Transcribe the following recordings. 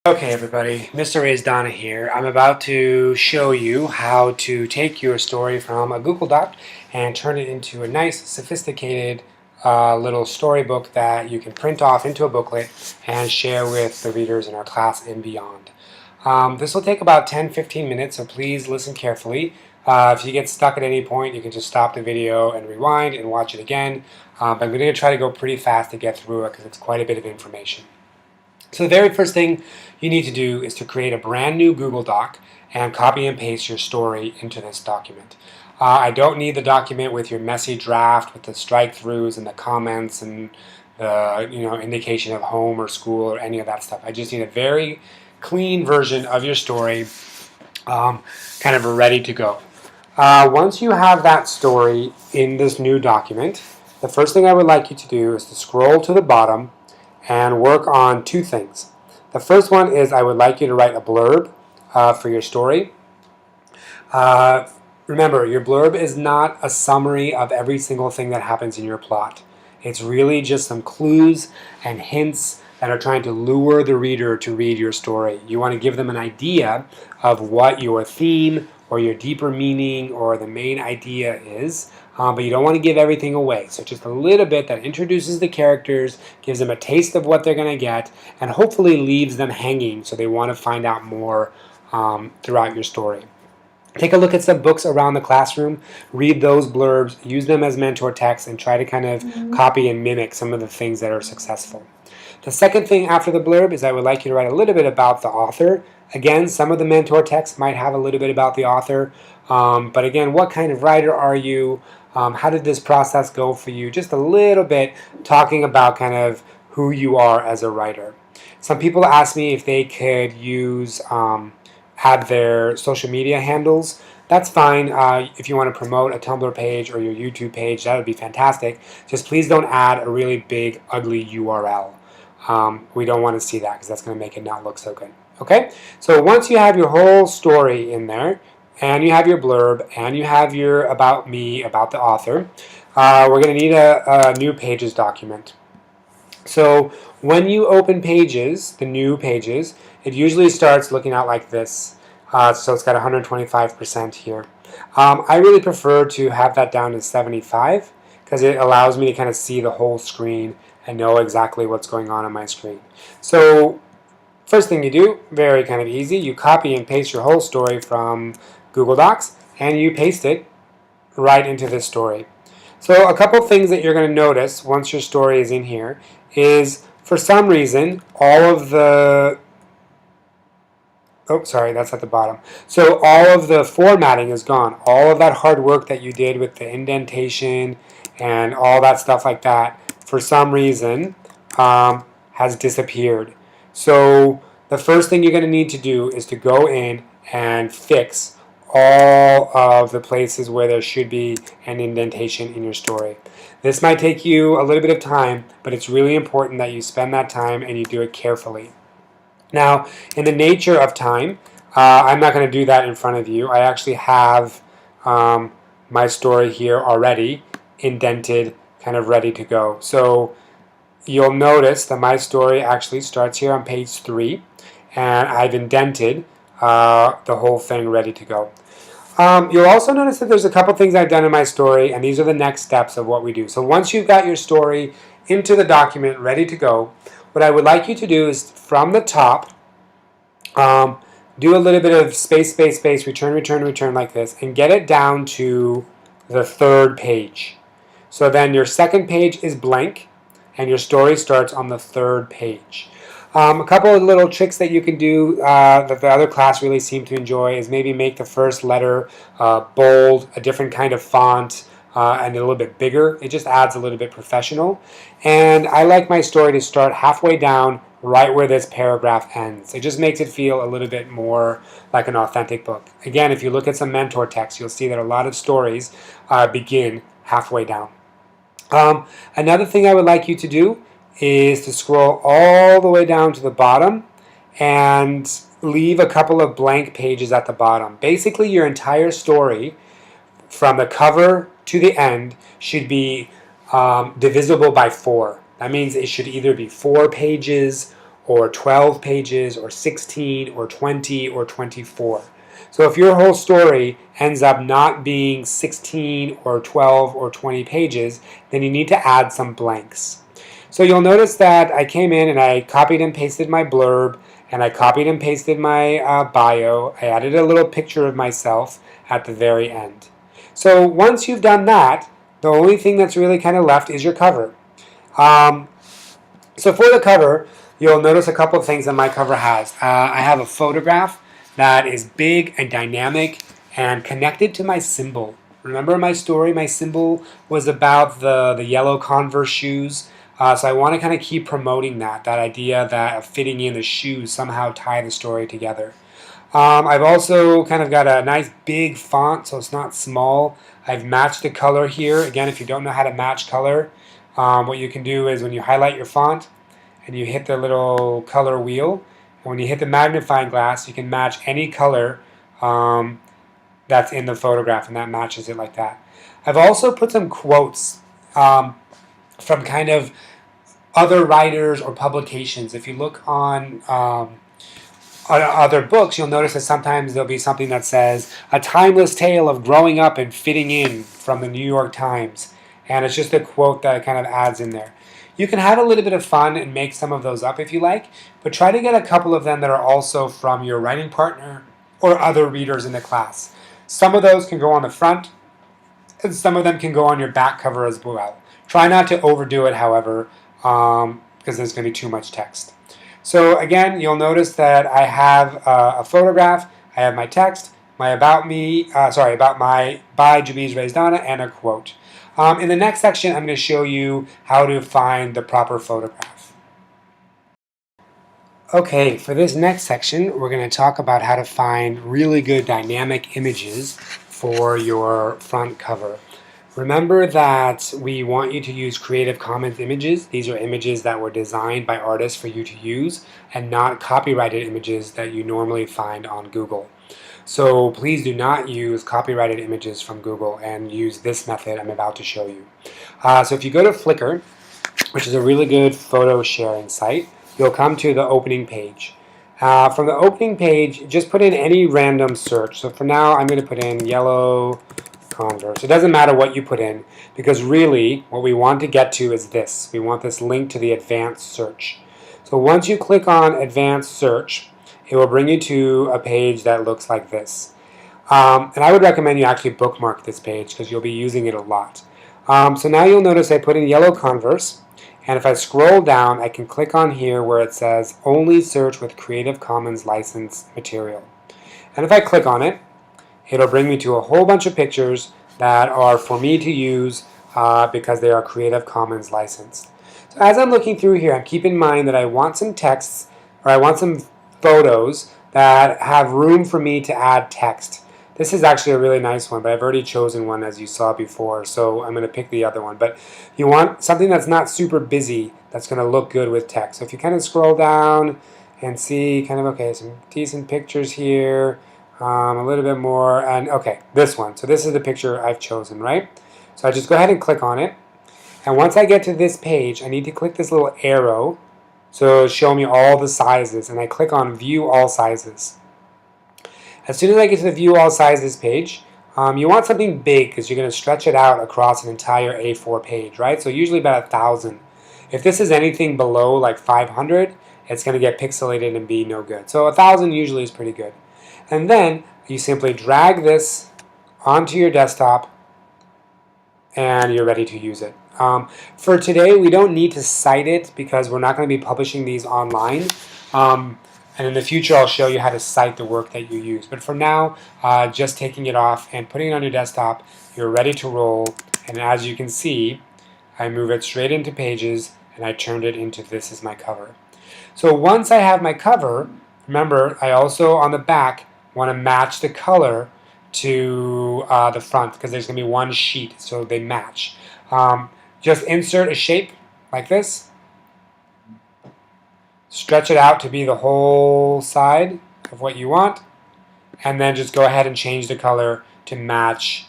Okay everybody, Mr. Ray's Donna here. I'm about to show you how to take your story from a Google Doc and turn it into a nice, sophisticated little storybook that you can print off into a booklet and share with the readers in our class and beyond. This will take about 10-15 minutes, so please listen carefully. If you get stuck at any point, you can just stop the video and rewind and watch it again. But I'm going to try to go pretty fast to get through it because it's quite a bit of information. So the very first thing you need to do is to create a brand new Google Doc and copy and paste your story into this document. I don't need the document with your messy draft with the strike-throughs and the comments and the indication of home or school or any of that stuff. I just need a very clean version of your story, kind of ready to go. Once you have that story in this new document, the first thing I would like you to do is to scroll to the bottom and work on two things. The first one is I would like you to write a blurb for your story. Remember, your blurb is not a summary of every single thing that happens in your plot. It's really just some clues and hints that are trying to lure the reader to read your story. You want to give them an idea of what your theme or your deeper meaning or the main idea is, but you don't want to give everything away. So just a little bit that introduces the characters, gives them a taste of what they're going to get, and hopefully leaves them hanging so they want to find out more throughout your story. Take a look at some books around the classroom, read those blurbs, use them as mentor text, and try to kind of copy and mimic some of the things that are successful. The second thing after the blurb is I would like you to write a little bit about the author. Again, some of the mentor texts might have a little bit about the author, but again, what kind of writer are you? How did this process go for you? Just a little bit talking about kind of who you are as a writer. Some people ask me if they could use add their social media handles. That's fine. If you want to promote a Tumblr page or your YouTube page, that would be fantastic. Just please don't add a really big, ugly URL. We don't want to see that because that's going to make it not look so good. Okay? So once you have your whole story in there, and you have your blurb, and you have your about me, about the author, we're going to need a new Pages document. So when you open Pages, the new Pages, it usually starts looking out like this. So it's got 125% here. I really prefer to have that down to 75 because it allows me to kind of see the whole screen and know exactly what's going on my screen. So first thing you do, very kind of easy, you copy and paste your whole story from Google Docs and you paste it right into this story. So a couple things that you're going to notice once your story is in here is for some reason all of the that's at the bottom. So all of the formatting is gone. All of that hard work that you did with the indentation and all that stuff like that, for some reason, has disappeared. So the first thing you're going to need to do is to go in and fix all of the places where there should be an indentation in your story. This might take you a little bit of time, but it's really important that you spend that time and you do it carefully. Now, in the nature of time, I'm not going to do that in front of you. I actually have my story here already indented, kind of ready to go. So you'll notice that my story actually starts here on page 3, and I've indented the whole thing ready to go. You'll also notice that there's a couple things I've done in my story, and these are the next steps of what we do. So once you've got your story into the document ready to go, what I would like you to do is from the top, do a little bit of space, space, space, return, return, return like this, and get it down to the 3rd page. So then your 2nd page is blank, and your story starts on the 3rd page. A couple of little tricks that you can do that the other class really seemed to enjoy is maybe make the first letter bold, a different kind of font, and a little bit bigger. It just adds a little bit professional. And I like my story to start halfway down right where this paragraph ends. It just makes it feel a little bit more like an authentic book. Again, if you look at some mentor text, you'll see that a lot of stories begin halfway down. Another thing I would like you to do is to scroll all the way down to the bottom and leave a couple of blank pages at the bottom. Basically, your entire story from the cover to the end should be divisible by 4. That means it should either be 4 pages or 12 pages or 16 or 20 or 24. So if your whole story ends up not being 16 or 12 or 20 pages, then you need to add some blanks. So you'll notice that I came in and I copied and pasted my blurb, and I copied and pasted my bio. I added a little picture of myself at the very end. So once you've done that, the only thing that's really kind of left is your cover. So for the cover, you'll notice a couple of things that my cover has. I have a photograph that is big and dynamic and connected to my symbol. Remember my story? My symbol was about the yellow Converse shoes. So I want to kind of keep promoting that idea that fitting in the shoes somehow tie the story together. I've also kind of got a nice big font, so it's not small. I've matched the color here. Again, if you don't know how to match color, what you can do is when you highlight your font and you hit the little color wheel, and when you hit the magnifying glass, you can match any color that's in the photograph, and that matches it like that. I've also put some quotes from kind of other writers or publications. If you look on other books, you'll notice that sometimes there'll be something that says, "A timeless tale of growing up and fitting in," from the New York Times. And it's just a quote that kind of adds in there. You can have a little bit of fun and make some of those up if you like, but try to get a couple of them that are also from your writing partner or other readers in the class. Some of those can go on the front, and some of them can go on your back cover as well. Try not to overdo it, however, because there's going to be too much text. So again, you'll notice that I have a photograph, I have my text, my about my by Jabiz Raisdana, and a quote. In the next section, I'm going to show you how to find the proper photograph. Okay, for this next section, we're going to talk about how to find really good dynamic images for your front cover. Remember that we want you to use Creative Commons images. These are images that were designed by artists for you to use, and not copyrighted images that you normally find on Google. So please do not use copyrighted images from Google and use this method I'm about to show you. So if you go to Flickr, which is a really good photo sharing site, you'll come to the opening page. From the opening page, just put in any random search. So for now, I'm going to put in yellow Converse. It doesn't matter what you put in, because really what we want to get to is this. We want this link to the advanced search. So once you click on advanced search, it will bring you to a page that looks like this. And I would recommend you actually bookmark this page because you'll be using it a lot. So now you'll notice I put in yellow Converse, and if I scroll down, I can click on here where it says only search with Creative Commons licensed material. And if I click on it, it'll bring me to a whole bunch of pictures that are for me to use because they are Creative Commons licensed. So as I'm looking through here, keep in mind that I want some texts, or I want some photos that have room for me to add text. This is actually a really nice one, but I've already chosen one as you saw before, so I'm going to pick the other one. But you want something that's not super busy, that's going to look good with text. So if you kind of scroll down and see kind of, okay, some decent pictures here, a little bit more, and okay, this one. So this is the picture I've chosen, right? So I just go ahead and click on it. And once I get to this page, I need to click this little arrow so it'll show me all the sizes, and I click on View All Sizes. As soon as I get to the View All Sizes page, you want something big because you're going to stretch it out across an entire A4 page, right? So usually about 1,000. If this is anything below like 500, it's going to get pixelated and be no good. So 1,000 usually is pretty good. And then you simply drag this onto your desktop and you're ready to use it. For today, we don't need to cite it because we're not going to be publishing these online. And in the future, I'll show you how to cite the work that you use. But for now, just taking it off and putting it on your desktop, you're ready to roll. And as you can see, I move it straight into Pages, and I turned it into this is my cover. So once I have my cover, remember, I also on the back want to match the color to the front because there's going to be one sheet, so they match. Just insert a shape like this, stretch it out to be the whole side of what you want, and then just go ahead and change the color to match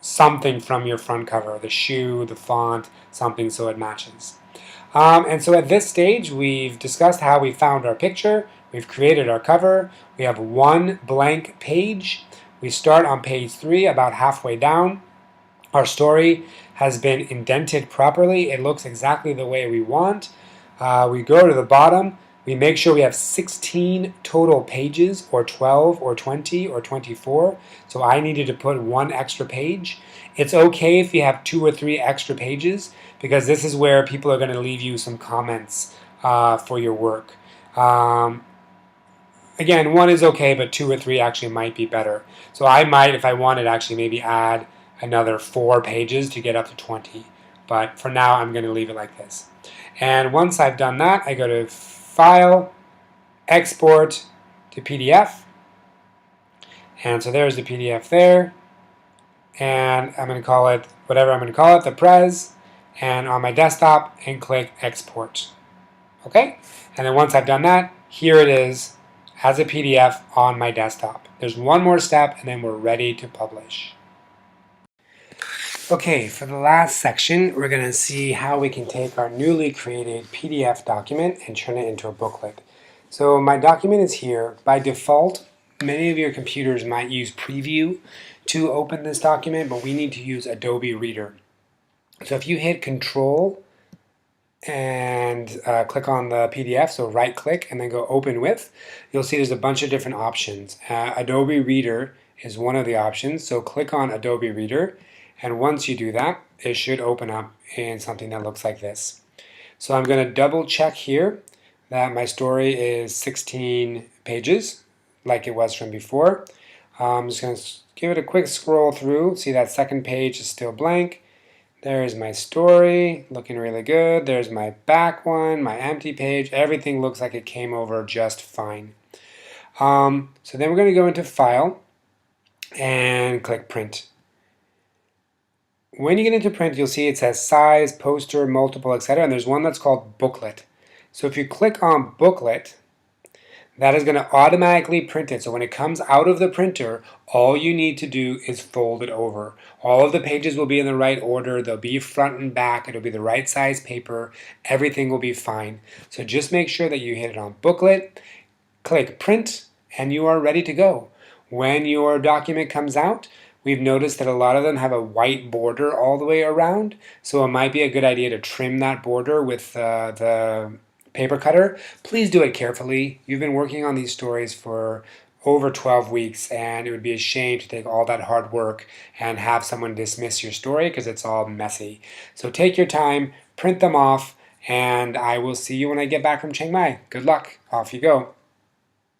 something from your front cover, the shoe, the font, something so it matches. And so at this stage, we've discussed how we found our picture, we've created our cover, we have one blank page. We start on page 3, about halfway down. Our story has been indented properly. It looks exactly the way we want. We go to the bottom. We make sure we have 16 total pages, or 12, or 20, or 24. So I needed to put one extra page. It's okay if you have 2 or 3 extra pages, because this is where people are going to leave you some comments for your work. Again, 1 is okay, but 2 or 3 actually might be better. So I might, if I wanted, actually maybe add another 4 pages to get up to 20. But for now, I'm going to leave it like this. And once I've done that, I go to File, Export to PDF. And so there's the PDF there. And I'm going to call it whatever I'm going to call it, the Prez. And on my desktop, and click Export. Okay? And then once I've done that, here it is as a PDF on my desktop. There's one more step, and then we're ready to publish. Okay, for the last section, we're going to see how we can take our newly created PDF document and turn it into a booklet. So my document is here. By default, many of your computers might use Preview to open this document, but we need to use Adobe Reader. So if you hit Control and click on the PDF, so right click and then go Open With, you'll see there's a bunch of different options. Adobe Reader is one of the options, so click on Adobe Reader, and once you do that, it should open up in something that looks like this. So I'm going to double check here that my story is 16 pages, like it was from before. I'm just going to give it a quick scroll through. See that second page is still blank. There's my story, looking really good. There's my back one, my empty page. Everything looks like it came over just fine. So then we're going to go into File and click Print. When you get into Print, you'll see it says Size, Poster, Multiple, etc. And there's one that's called Booklet. So if you click on Booklet, that is going to automatically print it. So when it comes out of the printer, all you need to do is fold it over. All of the pages will be in the right order. They'll be front and back. It'll be the right size paper. Everything will be fine. So just make sure that you hit it on Booklet, click Print, and you are ready to go. When your document comes out, we've noticed that a lot of them have a white border all the way around. So it might be a good idea to trim that border with the paper cutter. Please do it carefully. You've been working on these stories for over 12 weeks, and it would be a shame to take all that hard work and have someone dismiss your story because it's all messy. So take your time, print them off, and I will see you when I get back from Chiang Mai. Good luck. Off you go.